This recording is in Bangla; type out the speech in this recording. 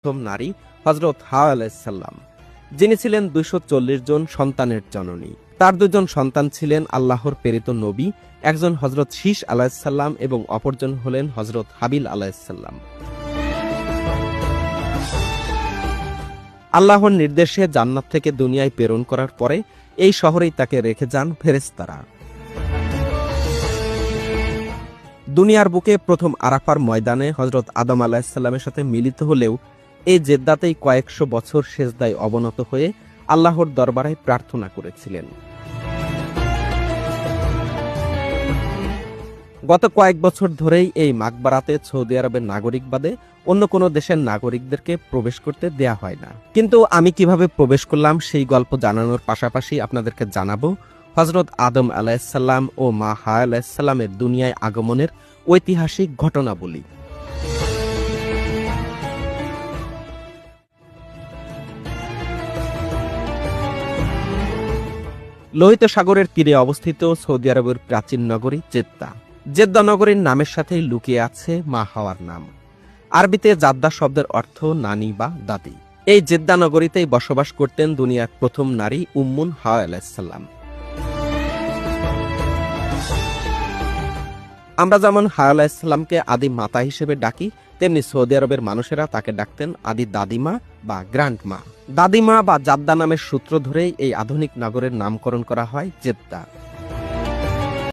প্রথম নারী হযরত হাওয়া আলাইহিসসালাম, যিনি ছিলেন 240 জন সন্তানের জননী। তার দুজন সন্তান ছিলেন আল্লাহর প্রেরিত নবী, একজন হযরত শীস আলাইহিসসালাম এবং অপরজন হলেন হযরত হাবিল আলাইহিসসালাম। আল্লাহর নির্দেশে জান্নাত থেকে দুনিয়ায় প্রেরণ করার পরে এই শহরেই তাকে রেখে যান ফেরেশতারা। দুনিয়ার বুকে প্রথম আরাফার ময়দানে হযরত আদম আলাইহিসসালামের সাথে মিলিত হলেও এই জেদ্দাতেই কয়েকশো বছর সেজদায় অবনত হয়ে আল্লাহর দরবারে প্রার্থনা করেছিলেন। গত কয়েক বছর ধরেই এই মাকবারাতে সৌদি আরবের নাগরিক বাদে অন্য কোনো দেশের নাগরিকদেরকে প্রবেশ করতে দেয়া হয় না। কিন্তু আমি কিভাবে প্রবেশ করলাম সেই গল্প জানানোর পাশাপাশি আপনাদেরকে জানাবো হযরত আদম আলাইহিসসালাম ও মা হাওয়া আলাইহিসসালামের দুনিয়ায় আগমনের ঐতিহাসিক ঘটনাবলী। লোহিত সাগরের তীরে অবস্থিত সৌদি আরবের প্রাচীন নগরী জেদ্দা। জেদ্দা নগরীর নামের সাথেই লুকিয়ে আছে মা হাওয়ার নাম। আরবিতে জাদ্দা শব্দের অর্থ নানি বা দাদি। এই জেদ্দা নগরীতেই বসবাস করতেন দুনিয়ার প্রথম নারী উম্মুন হাওয়া আলাইহিসসালাম। আমরা যেমন হাওয়া আলাইহিসসালামকে আদি মাতা হিসেবে ডাকি, তেমনি সৌদি আরবের মানুষেরা তাকে ডাকতেন আদি দাদিমা বা গ্র্যান্ড মা। দাদিমা বা জাদ্দা নামের সূত্র ধরেই এই আধুনিক নগরের নামকরণ করা হয় জেদ্দা।